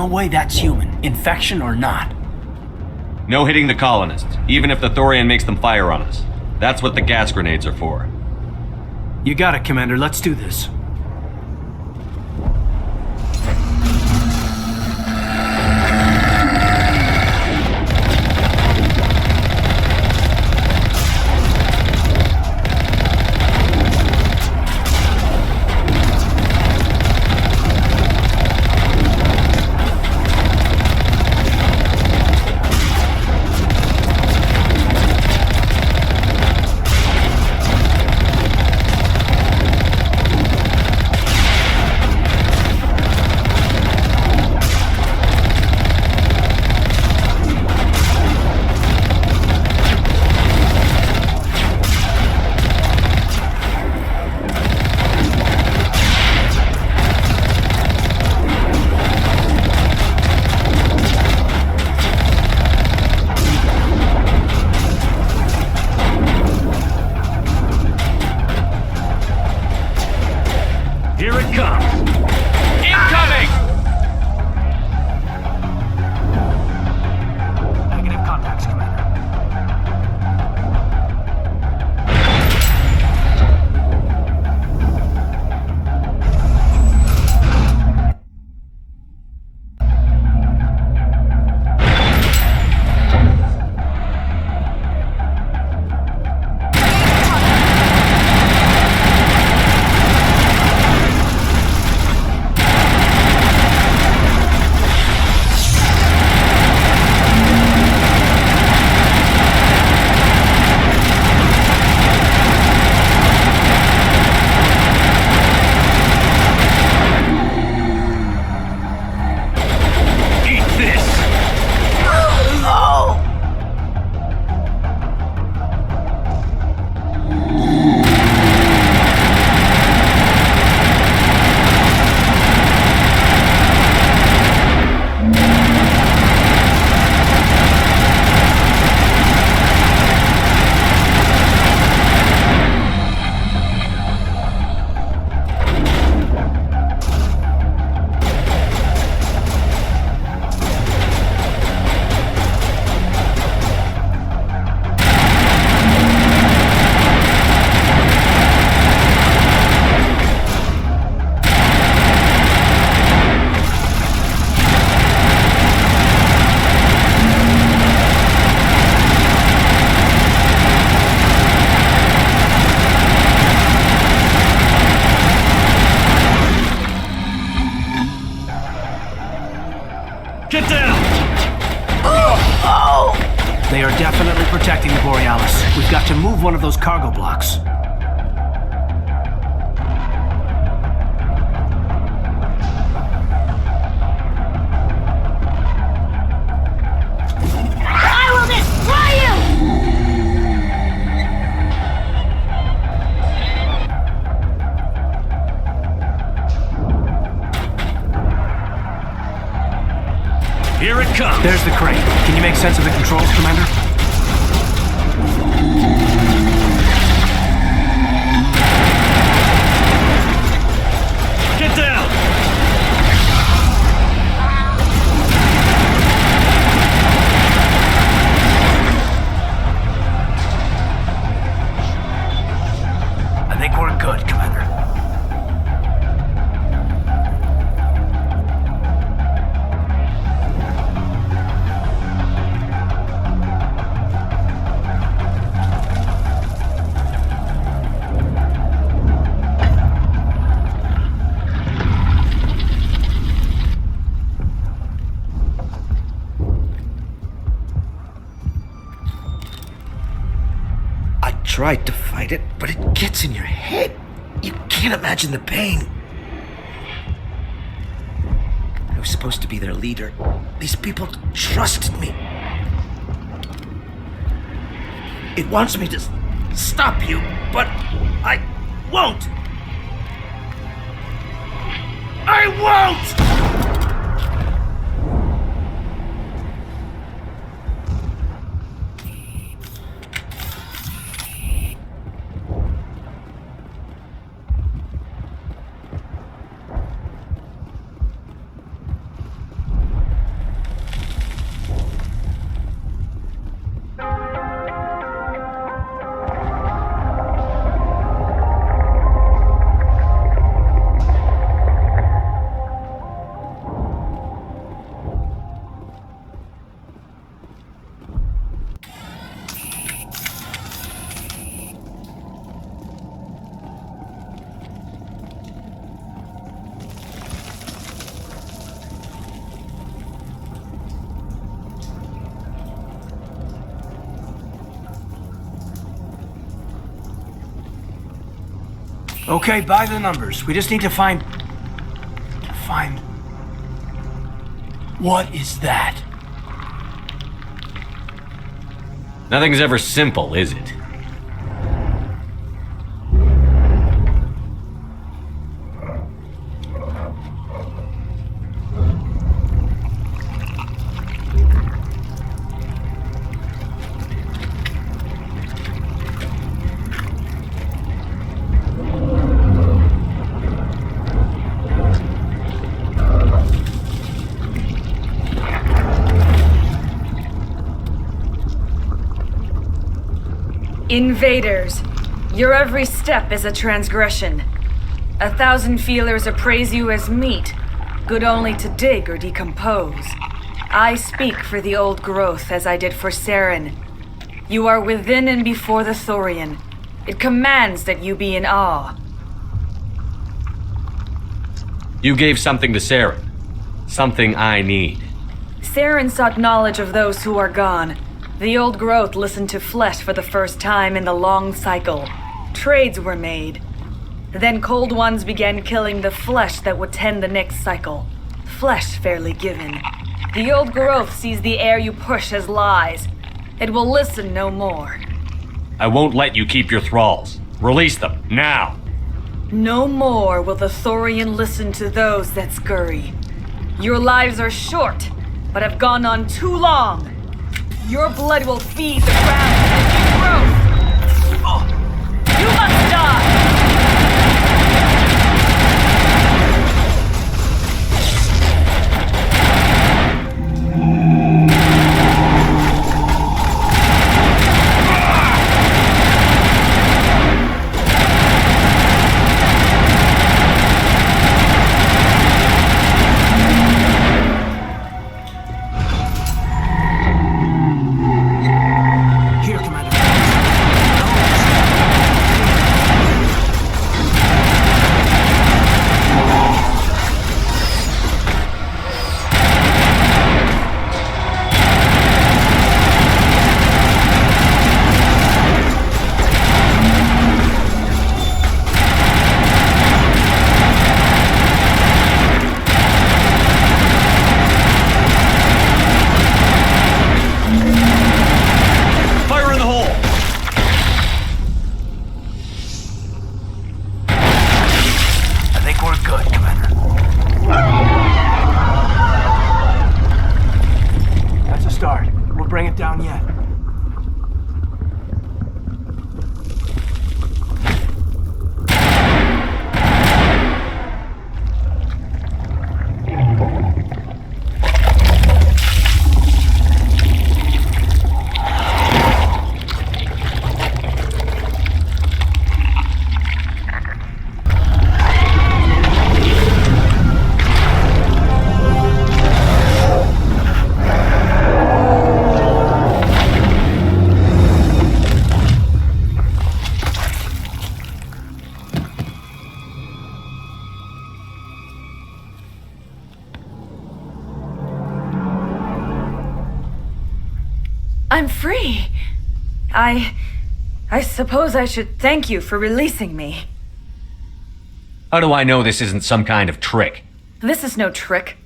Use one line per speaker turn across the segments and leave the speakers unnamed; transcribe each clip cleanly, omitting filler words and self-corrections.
way that's human, infection or not.
No hitting the colonists, even if the Thorian makes them fire on us. That's what the gas grenades are for.
You got it, Commander. Let's do this.
Get down!
They are definitely protecting the Borealis. We've got to move one of those cargo blocks.
I will destroy
you! Here it comes!
There's the crate. Can you make sense of the controls, Commander?
Get down!
I think we're good, Commander.
Tried to fight it, but it gets in your head. You can't imagine the pain. I was supposed to be their leader. These people trusted me. It wants me to stop you, but I won't. I won't!
Okay, by the numbers. We just need to find... What is that?
Nothing's ever simple, is it?
Invaders, your every step is a transgression. 1,000 feelers appraise you as meat, good only to dig or decompose. I speak for the old growth as I did for Saren. You are within and before the Thorian. It commands that you be in awe.
You gave something to Saren. Something I need.
Saren sought knowledge of those who are gone. The old growth listened to flesh for the first time in the long cycle. Trades were made. Then cold ones began killing the flesh that would tend the next cycle. Flesh fairly given. The old growth sees the air you push as lies. It will listen no more.
I won't let you keep your thralls. Release them, now!
No more will the Thorian listen to those that scurry. Your lives are short, but have gone on too long. Your blood will feed the ground and new growth. You must die!
Here, Commander.
Fire in the hole!
I think we're good, Commander. That's a start. We'll bring it down yet.
I'm free. I suppose I should thank you for releasing me.
How do I know this isn't some kind of trick?
This is no trick.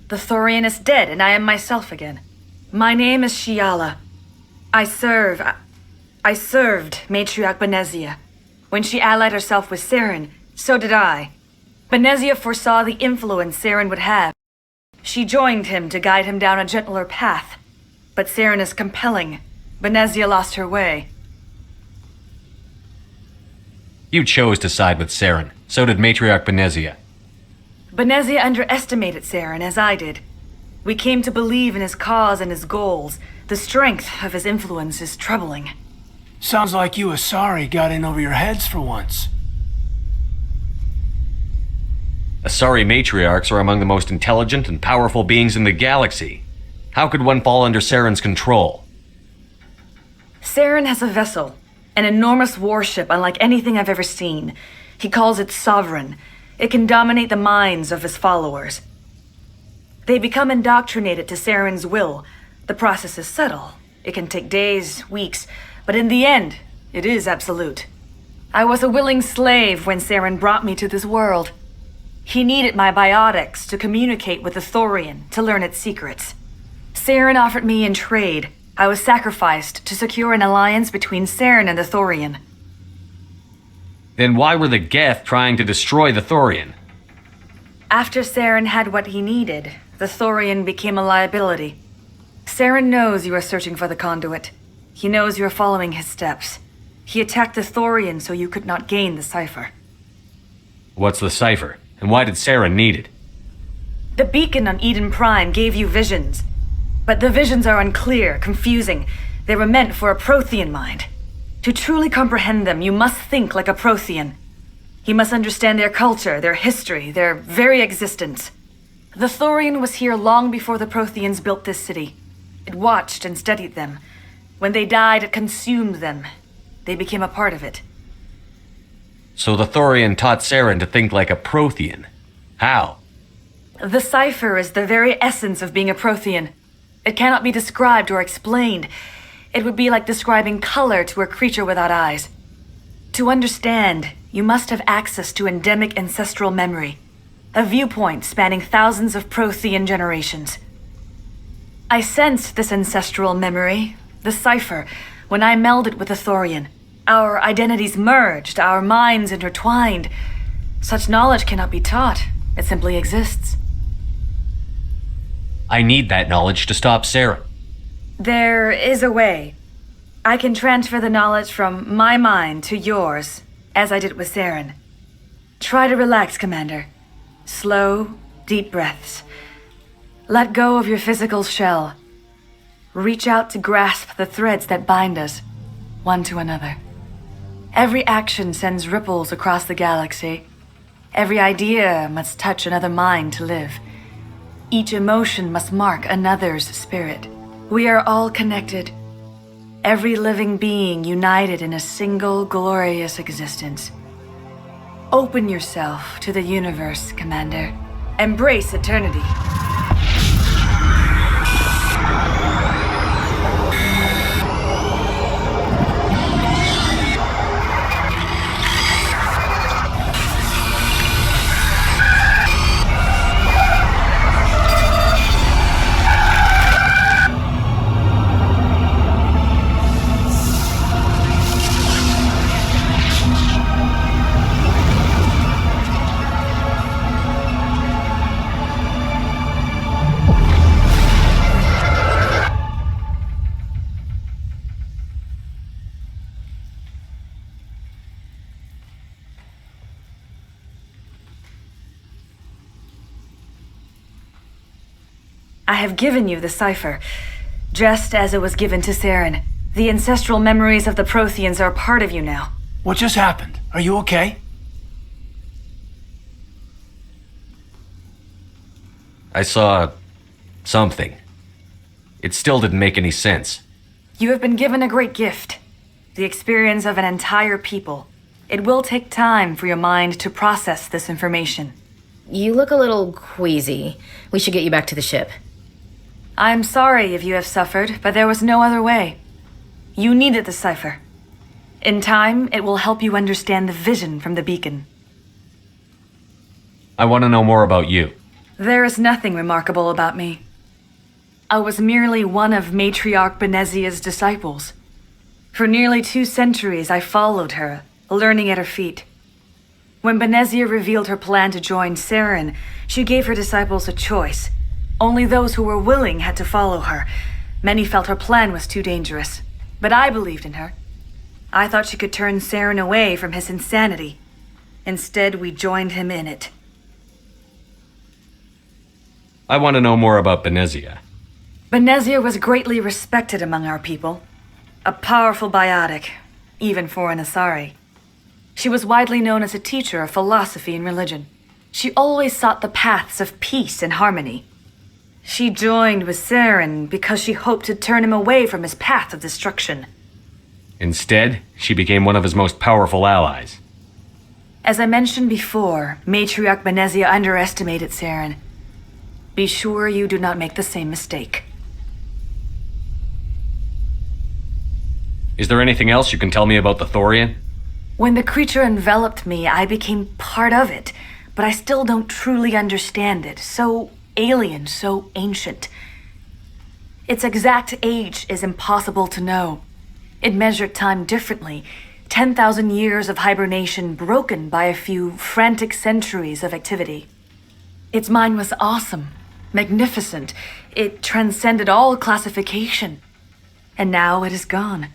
The Thorian is dead, and I am myself again. My name is Shiala. I served Matriarch Benezia. When she allied herself with Saren, so did I. Benezia foresaw the influence Saren would have. She joined him to guide him down a gentler path. But Saren is compelling. Benezia lost her way.
You chose to side with Saren. So did Matriarch Benezia.
Benezia underestimated Saren, as I did. We came to believe in his cause and his goals. The strength of his influence is troubling.
Sounds like you Asari got in over your heads for once.
Asari matriarchs are among the most intelligent and powerful beings in the galaxy. How could one fall under Saren's control?
Saren has a vessel, an enormous warship unlike anything I've ever seen. He calls it Sovereign. It can dominate the minds of his followers. They become indoctrinated to Saren's will. The process is subtle. It can take days, weeks, but in the end, it is absolute. I was a willing slave when Saren brought me to this world. He needed my biotics to communicate with the Thorian to learn its secrets. Saren offered me in trade. I was sacrificed to secure an alliance between Saren and the Thorian.
Then why were the Geth trying to destroy the Thorian?
After Saren had what he needed, the Thorian became a liability. Saren knows you are searching for the conduit. He knows you are following his steps. He attacked the Thorian so you could not gain the cipher.
What's the cipher? And why did Saren need it?
The beacon on Eden Prime gave you visions. But the visions are unclear, confusing. They were meant for a Prothean mind. To truly comprehend them, you must think like a Prothean. You must understand their culture, their history, their very existence. The Thorian was here long before the Protheans built this city. It watched and studied them. When they died, it consumed them. They became a part of it.
So the Thorian taught Saren to think like a Prothean. How?
The cipher is the very essence of being a Prothean. It cannot be described or explained. It would be like describing color to a creature without eyes. To understand, you must have access to endemic ancestral memory, a viewpoint spanning thousands of Prothean generations. I sensed this ancestral memory, the cipher, when I melded with the Thorian. Our identities merged, our minds intertwined. Such knowledge cannot be taught. It simply exists.
I need that knowledge to stop Saren.
There is a way. I can transfer the knowledge from my mind to yours, as I did with Saren. Try to relax, Commander. Slow, deep breaths. Let go of your physical shell. Reach out to grasp the threads that bind us, one to another. Every action sends ripples across the galaxy. Every idea must touch another mind to live. Each emotion must mark another's spirit. We are all connected. Every living being united in a single glorious existence. Open yourself to the universe, Commander. Embrace eternity. I have given you the cipher, just as it was given to Saren. The ancestral memories of the Protheans are a part of you now.
What just happened? Are you okay?
I saw something. It still didn't make any sense.
You have been given a great gift. The experience of an entire people. It will take time for your mind to process this information.
You look a little queasy. We should get you back to the ship.
I'm sorry if you have suffered, but there was no other way. You needed the cipher. In time, it will help you understand the vision from the beacon.
I want to know more about you.
There is nothing remarkable about me. I was merely one of Matriarch Benezia's disciples. For nearly 2 centuries, I followed her, learning at her feet. When Benezia revealed her plan to join Saren, she gave her disciples a choice. Only those who were willing had to follow her. Many felt her plan was too dangerous, but I believed in her. I thought she could turn Saren away from his insanity. Instead, we joined him in it.
I want to know more about Benezia.
Benezia was greatly respected among our people. A powerful biotic, even for an Asari. She was widely known as a teacher of philosophy and religion. She always sought the paths of peace and harmony. She joined with Saren because she hoped to turn him away from his path of destruction.
Instead, she became one of his most powerful allies.
As I mentioned before, Matriarch Benezia underestimated Saren. Be sure you do not make the same mistake.
Is there anything else you can tell me about the Thorian?
When the creature enveloped me, I became part of it, but I still don't truly understand it. So alien, so ancient. Its exact age is impossible to know. It measured time differently. 10,000 years of hibernation broken by a few frantic centuries of activity. Its mind was awesome, magnificent. It transcended all classification. And now it is gone.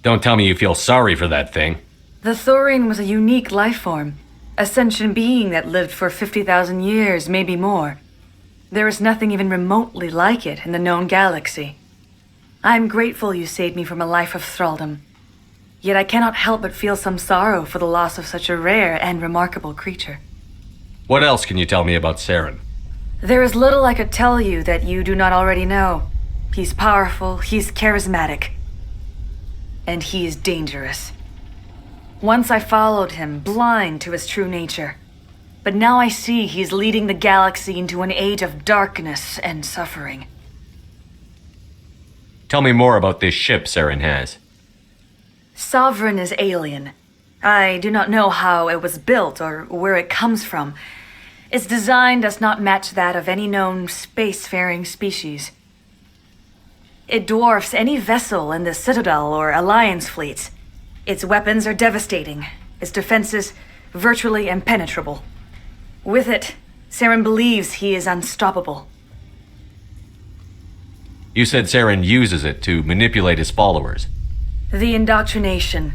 Don't tell me you feel sorry for that thing.
The Thorian was a unique life form. A sentient being that lived for 50,000 years, maybe more. There is nothing even remotely like it in the known galaxy. I am grateful you saved me from a life of thraldom. Yet I cannot help but feel some sorrow for the loss of such a rare and remarkable creature.
What else can you tell me about Saren?
There is little I could tell you that you do not already know. He's powerful, he's charismatic. And he is dangerous. Once I followed him, blind to his true nature. But now I see he's leading the galaxy into an age of darkness and suffering.
Tell me more about this ship Saren has.
Sovereign is alien. I do not know how it was built or where it comes from. Its design does not match that of any known spacefaring species. It dwarfs any vessel in the Citadel or Alliance fleets. Its weapons are devastating, its defenses virtually impenetrable. With it, Saren believes he is unstoppable.
You said Saren uses it to manipulate his followers.
The indoctrination.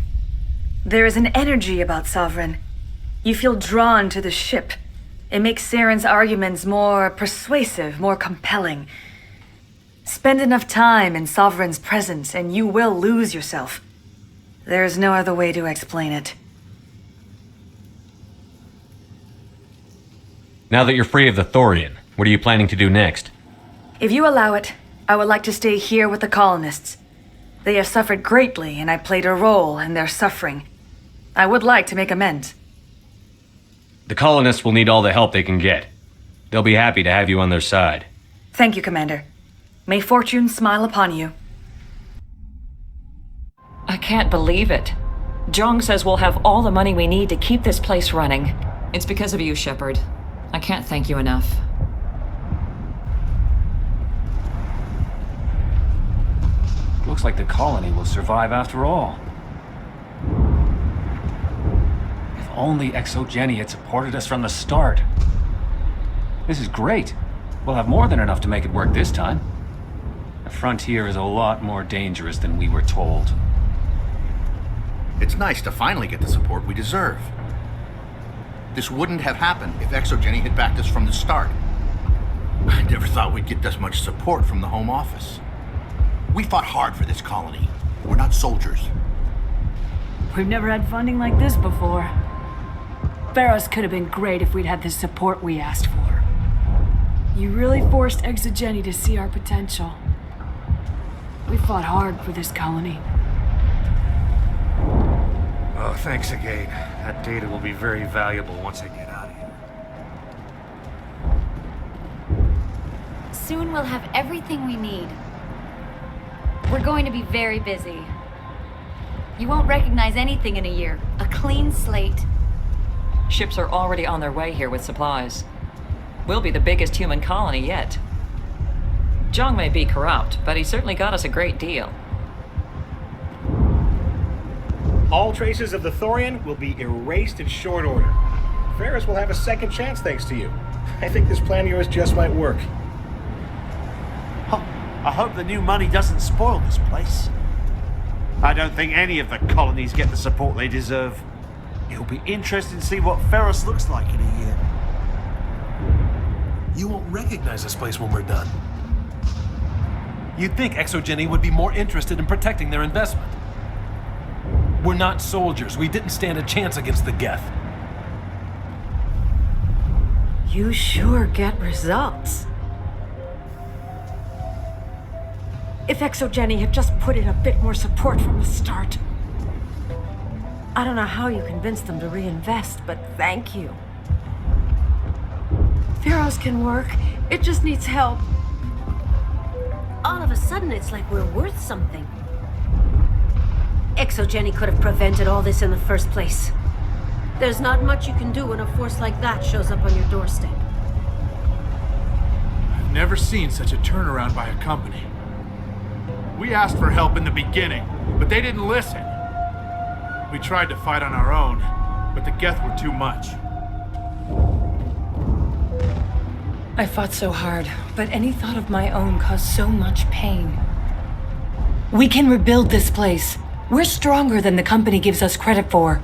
There is an energy about Sovereign. You feel drawn to the ship. It makes Saren's arguments more persuasive, more compelling. Spend enough time in Sovereign's presence and you will lose yourself. There is no other way to explain it.
Now that you're free of the Thorian, what are you planning to do next?
If you allow it, I would like to stay here with the colonists. They have suffered greatly, and I played a role in their suffering. I would like to make amends.
The colonists will need all the help they can get. They'll be happy to have you on their side.
Thank you, Commander. May fortune smile upon you.
I can't believe it. Jong says we'll have all the money we need to keep this place running.
It's because of you, Shepard. I can't thank you enough.
Looks like the colony will survive after all. If only Exogeny had supported us from the start. This is great. We'll have more than enough to make it work this time. The frontier is a lot more dangerous than we were told.
It's nice to finally get the support we deserve. This wouldn't have happened if Exogeny had backed us from the start. I never thought we'd get this much support from the Home Office. We fought hard for this colony. We're not soldiers.
We've never had funding like this before. Feros could have been great if we'd had the support we asked for. You really forced Exogeny to see our potential. We fought hard for this colony.
Oh, thanks again. That data will be very valuable once I get out of here.
Soon we'll have everything we need. We're going to be very busy. You won't recognize anything in a year. A clean slate.
Ships are already on their way here with supplies. We'll be the biggest human colony yet. Jong may be corrupt, but he certainly got us a great deal.
All traces of the Thorian will be erased in short order. Férosz will have a second chance thanks to you. I think this plan of yours just might work.
I hope the new money doesn't spoil this place. I don't think any of the colonies get the support they deserve. It'll be interesting to see what Férosz looks like in a year.
You won't recognize this place when we're done. You'd think Exogeny would be more interested in protecting their investment. We're not soldiers. We didn't stand a chance against the Geth.
You sure get results. If Exogeny had just put in a bit more support from the start. I don't know how you convinced them to reinvest, but thank you. Férosz can work. It just needs help.
All of a sudden, it's like we're worth something.
Exogeny could have prevented all this in the first place. There's not much you can do when a force like that shows up on your doorstep.
I've never seen such a turnaround by a company. We asked for help in the beginning, but they didn't listen. We tried to fight on our own, but the Geth were too much.
I fought so hard, but any thought of my own caused so much pain. We can rebuild this place. We're stronger than the company gives us credit for.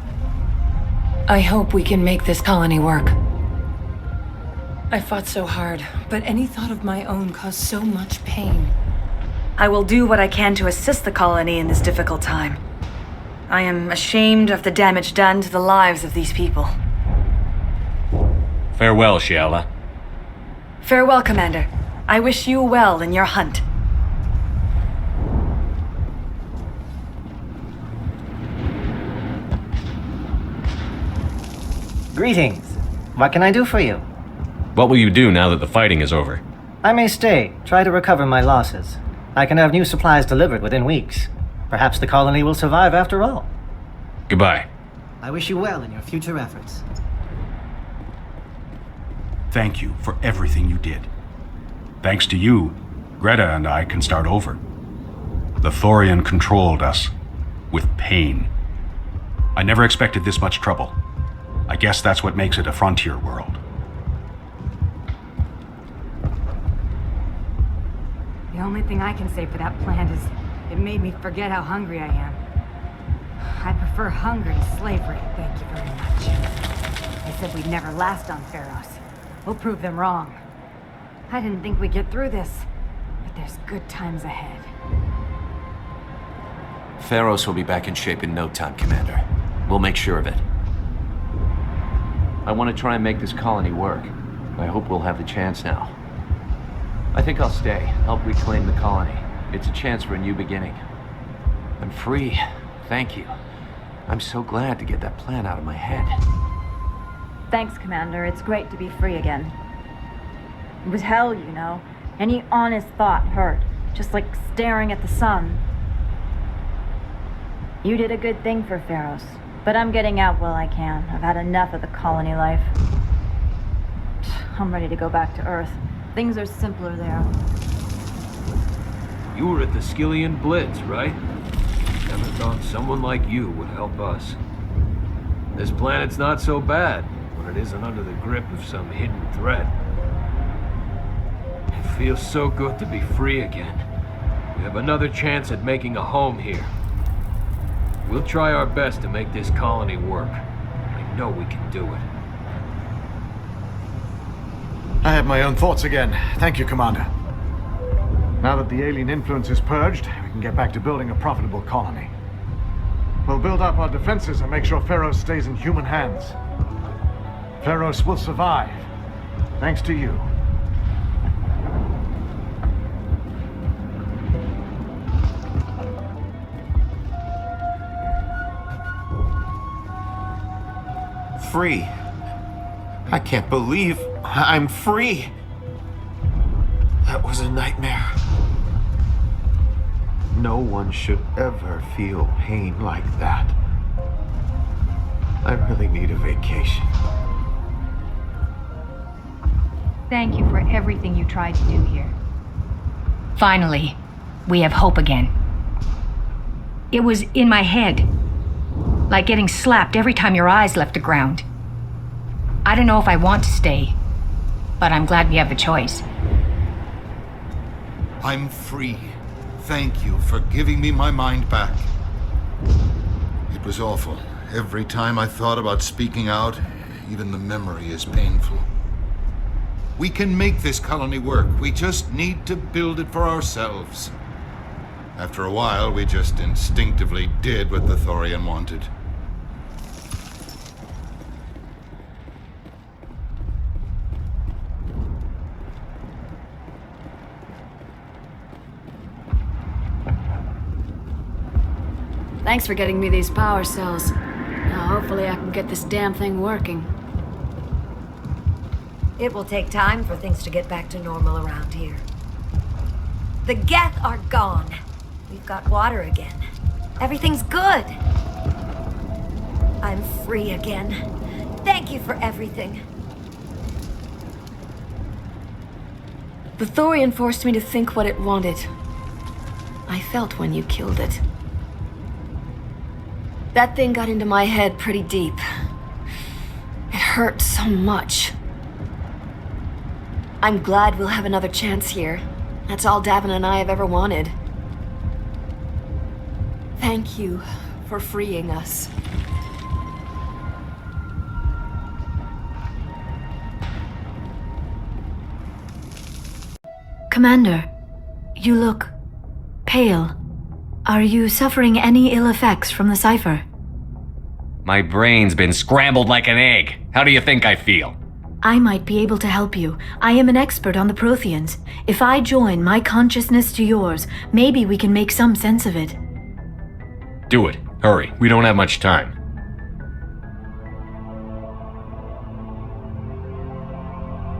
I hope we can make this colony work. I fought so hard, but any thought of my own caused so much pain. I will do what I can to assist the colony in this difficult time. I am ashamed of the damage done to the lives of these people.
Farewell, Shiala.
Farewell, Commander. I wish you well in your hunt.
Greetings. What can I do for you?
What will you do now that the fighting is over?
I may stay, try to recover my losses. I can have new supplies delivered within weeks. Perhaps the colony will survive after all.
Goodbye.
I wish you well in your future efforts.
Thank you for everything you did. Thanks to you, Greta and I can start over. The Thorian controlled us with pain. I never expected this much trouble. I guess that's what makes it a frontier world.
The only thing I can say for that plant is it made me forget how hungry I am. I prefer hunger to slavery, thank you very much. They said we'd never last on Férosz. We'll prove them wrong. I didn't think we'd get through this, but there's good times ahead.
Férosz will be back in shape in no time, Commander. We'll make sure of it. I want to try and make this colony work. I hope we'll have the chance now. I think I'll stay, help reclaim the colony. It's a chance for a new beginning. I'm free. Thank you. I'm so glad to get that plan out of my head.
Thanks, Commander. It's great to be free again. It was hell, you know. Any honest thought hurt. Just like staring at the sun. You did a good thing for Férosz, but I'm getting out while I can. I've had enough of the colony life. I'm ready to go back to Earth. Things are simpler there.
You were at the Skillian Blitz, right? Never thought someone like you would help us. This planet's not so bad when it isn't under the grip of some hidden threat. It feels so good to be free again. We have another chance at making a home here. We'll try our best to make this colony work. I know we can do it.
I have my own thoughts again. Thank you, Commander. Now that the alien influence is purged, we can get back to building a profitable colony. We'll build up our defenses and make sure Férosz stays in human hands. Férosz will survive, thanks to you.
Free. I can't believe I'm free. That was a nightmare. No one should ever feel pain like that. I really need a vacation.
Thank you for everything you tried to do here.
Finally, we have hope again. It was in my head, like getting slapped every time your eyes left the ground. I don't know if I want to stay, but I'm glad we have the choice.
I'm free. Thank you for giving me my mind back. It was awful. Every time I thought about speaking out, even the memory is painful. We can make this colony work. We just need to build it for ourselves. After a while, we just instinctively did what the Thorian wanted.
Thanks for getting me these power cells. Now hopefully I can get this damn thing working.
It will take time for things to get back to normal around here. The Geth are gone. We've got water again. Everything's good. I'm free again. Thank you for everything.
The Thorian forced me to think what it wanted. I felt when you killed it. That thing got into my head pretty deep. It hurt so much. I'm glad we'll have another chance here. That's all Davin and I have ever wanted. Thank you for freeing us.
Commander, you look pale. Are you suffering any ill effects from the cipher?
My brain's been scrambled like an egg. How do you think I feel?
I might be able to help you. I am an expert on the Protheans. If I join my consciousness to yours, maybe we can make some sense of it.
Do it. Hurry. We don't have much time.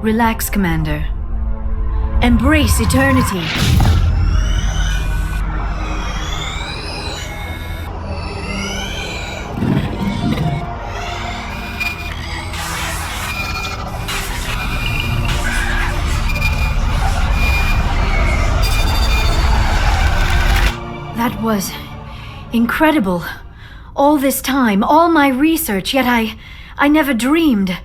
Relax, Commander. Embrace eternity. That was incredible. All this time, all my research, yet I never dreamed.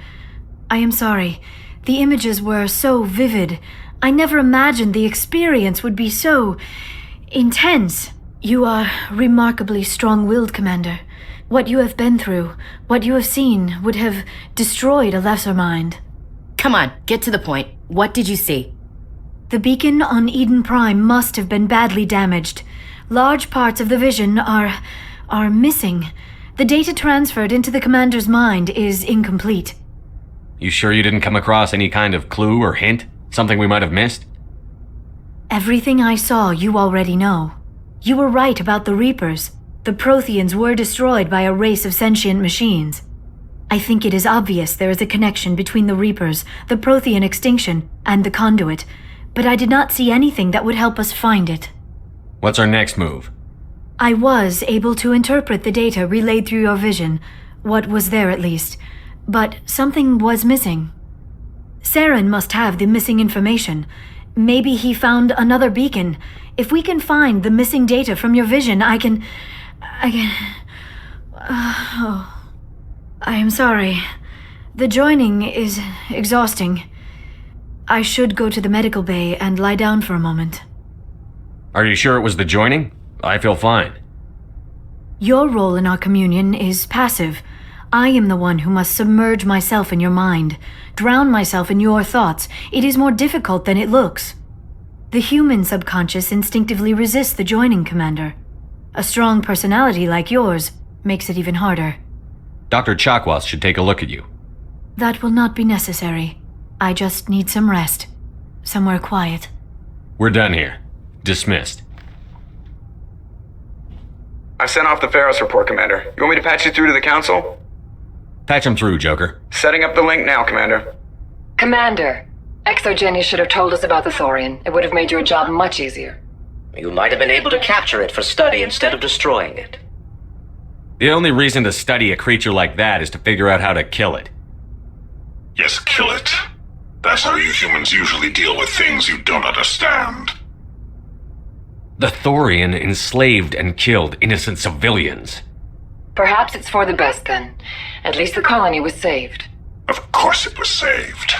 I am sorry. The images were so vivid. I never imagined the experience would be so intense. You are remarkably strong-willed, Commander. What you have been through, what you have seen, would have destroyed a lesser mind.
Come on, get to the point. What did you see?
The beacon on Eden Prime must have been badly damaged. Large parts of the vision are missing. The data transferred into the Commander's mind is incomplete.
You sure you didn't come across any kind of clue or hint? Something we might have missed?
Everything I saw you already know. You were right about the Reapers. The Protheans were destroyed by a race of sentient machines. I think it is obvious there is a connection between the Reapers, the Prothean extinction, and the Conduit, but I did not see anything that would help us find it.
What's our next move?
I was able to interpret the data relayed through your vision, what was there at least, but something was missing. Saren must have the missing information. Maybe he found another beacon. If we can find the missing data from your vision, I can... I am sorry. The joining is exhausting. I should go to the medical bay and lie down for a moment.
Are you sure it was the joining? I feel fine.
Your role in our communion is passive. I am the one who must submerge myself in your mind, drown myself in your thoughts. It is more difficult than it looks. The human subconscious instinctively resists the joining, Commander. A strong personality like yours makes it even harder.
Dr. Chakwas should take a look at you.
That will not be necessary. I just need some rest. Somewhere quiet.
We're done here. Dismissed.
I've sent off the Férosz report, Commander. You want me to patch you through to the Council?
Patch him through, Joker.
Setting up the link now, Commander.
Commander, Exogeny should have told us about the Thorian. It would have made your job much easier.
You might have been able to capture it for study instead of destroying it.
The only reason to study a creature like that is to figure out how to kill it.
Yes, kill it. That's how you humans usually deal with things you don't understand.
The Thorian enslaved and killed innocent civilians.
Perhaps it's for the best then. At least the colony was saved.
Of course it was saved.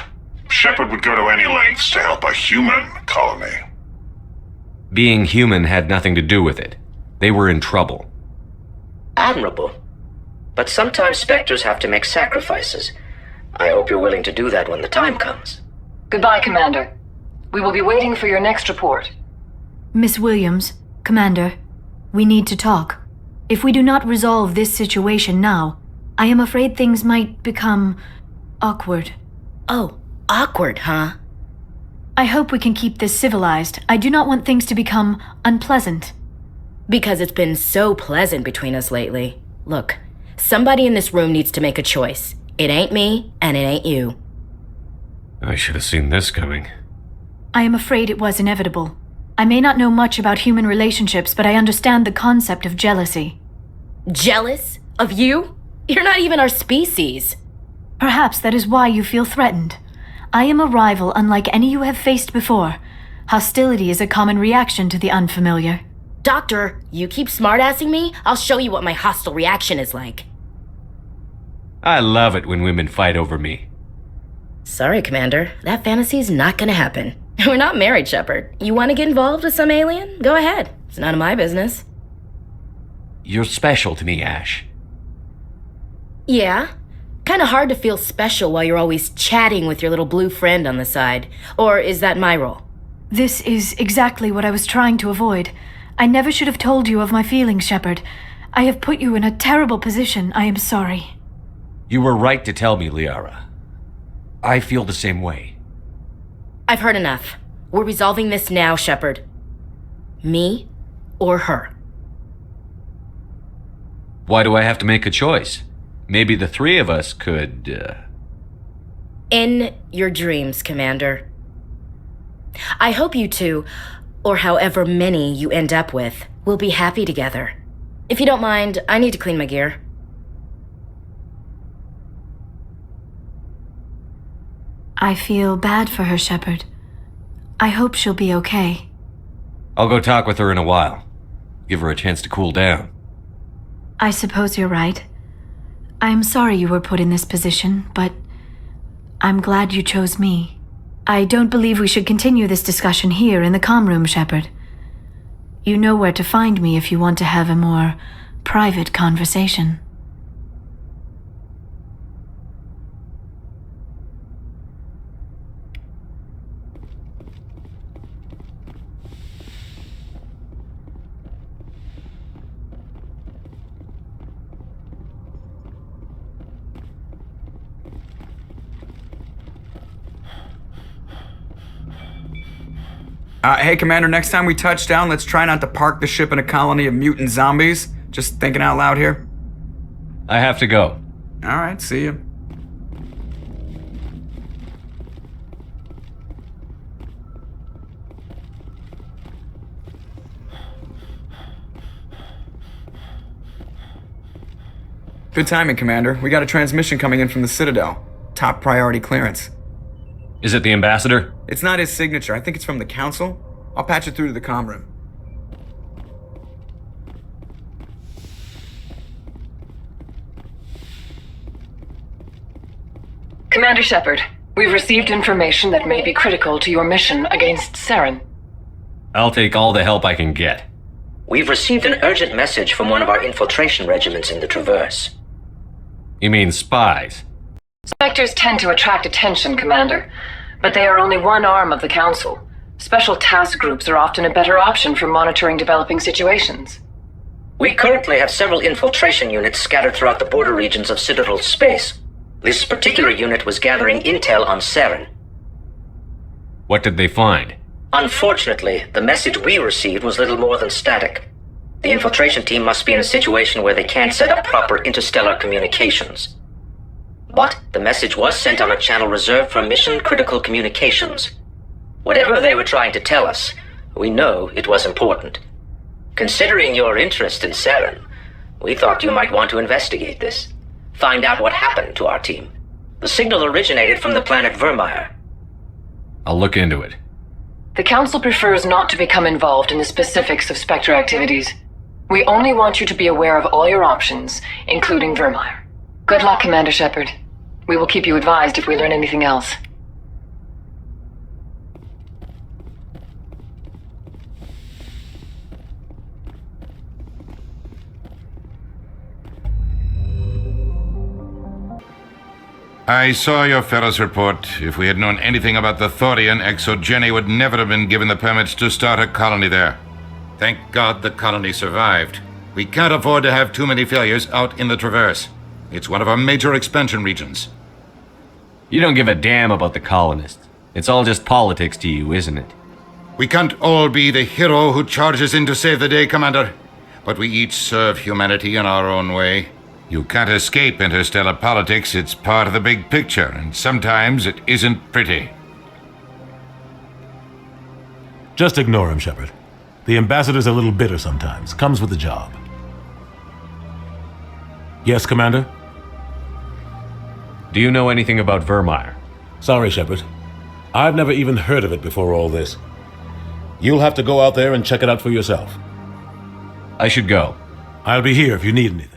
Shepard would go to any lengths to help a human colony.
Being human had nothing to do with it. They were in trouble.
Admirable. But sometimes Spectres have to make sacrifices. I hope you're willing to do that when the time comes.
Goodbye, Commander. We will be waiting for your next report.
Miss Williams, Commander, we need to talk. If we do not resolve this situation now, I am afraid things might become awkward.
Oh, awkward, huh?
I hope we can keep this civilized. I do not want things to become unpleasant.
Because it's been so pleasant between us lately. Look, somebody in this room needs to make a choice. It ain't me, and it ain't you.
I should have seen this coming.
I am afraid it was inevitable.
I may not know much about human relationships, but I understand the concept of jealousy.
Jealous? Of you? You're not even our species.
Perhaps that is why you feel threatened. I am a rival unlike any you have faced before. Hostility is a common reaction to the unfamiliar.
Doctor, you keep smartassing me, I'll show you what my hostile reaction is like.
I love it when women fight over me.
Sorry, Commander. That fantasy's not gonna happen. We're not married, Shepard. You want to get involved with some alien? Go ahead. It's none of my business.
You're special to me, Ash.
Yeah. Kinda hard to feel special while you're always chatting with your little blue friend on the side. Or is that my role?
This is exactly what I was trying to avoid. I never should have told you of my feelings, Shepard. I have put you in a terrible position. I am sorry.
You were right to tell me, Liara. I feel the same way.
I've heard enough. We're resolving this now, Shepard. Me or her.
Why do I have to make a choice? Maybe the three of us could,
In your dreams, Commander. I hope you two, or however many you end up with, will be happy together. If you don't mind, I need to clean my gear.
I feel bad for her, Shepard. I hope she'll be okay.
I'll go talk with her in a while. Give her a chance to cool down.
I suppose you're right. I'm sorry you were put in this position, but I'm glad you chose me. I don't believe we should continue this discussion here in the comm room, Shepard. You know where to find me if you want to have a more private conversation.
Hey, Commander, next time we touch down, let's try not to park the ship in a colony of mutant zombies. Just thinking out loud here.
I have to go.
Alright, see you. Good timing, Commander. We got a transmission coming in from the Citadel. Top priority clearance.
Is it the ambassador?
It's not his signature. I think it's from the Council. I'll patch it through to the comm room.
Commander Shepard, we've received information that may be critical to your mission against Saren.
I'll take all the help I can get.
We've received an urgent message from one of our infiltration regiments in the Traverse.
You mean spies?
Spectres tend to attract attention, Commander, but they are only one arm of the Council. Special task groups are often a better option for monitoring developing situations.
We currently have several infiltration units scattered throughout the border regions of Citadel space. This particular unit was gathering intel on Saren.
What did they find?
Unfortunately, the message we received was little more than static. The infiltration team must be in a situation where they can't set up proper interstellar communications. But the message was sent on a channel reserved for mission-critical communications. Whatever they were trying to tell us, we know it was important. Considering your interest in Saren, we thought you might want to investigate this. Find out what happened to our team. The signal originated from the planet Vermeer.
I'll look into it.
The Council prefers not to become involved in the specifics of Spectre activities. We only want you to be aware of all your options, including Vermeer. Good luck, Commander Shepard. We will keep you advised if we learn anything else.
I saw your Feros report. If we had known anything about the Thorian, Exogeny would never have been given the permits to start a colony there. Thank God the colony survived. We can't afford to have too many failures out in the Traverse. It's one of our major expansion regions.
You don't give a damn about the colonists. It's all just politics to you, isn't it?
We can't all be the hero who charges in to save the day, Commander. But we each serve humanity in our own way. You can't escape interstellar politics. It's part of the big picture, and sometimes it isn't pretty.
Just ignore him, Shepard. The ambassador's a little bitter sometimes. Comes with the job. Yes, Commander?
Do you know anything about Vermeer?
Sorry, Shepard. I've never even heard of it before all this. You'll have to go out there and check it out for yourself.
I should go.
I'll be here if you need anything.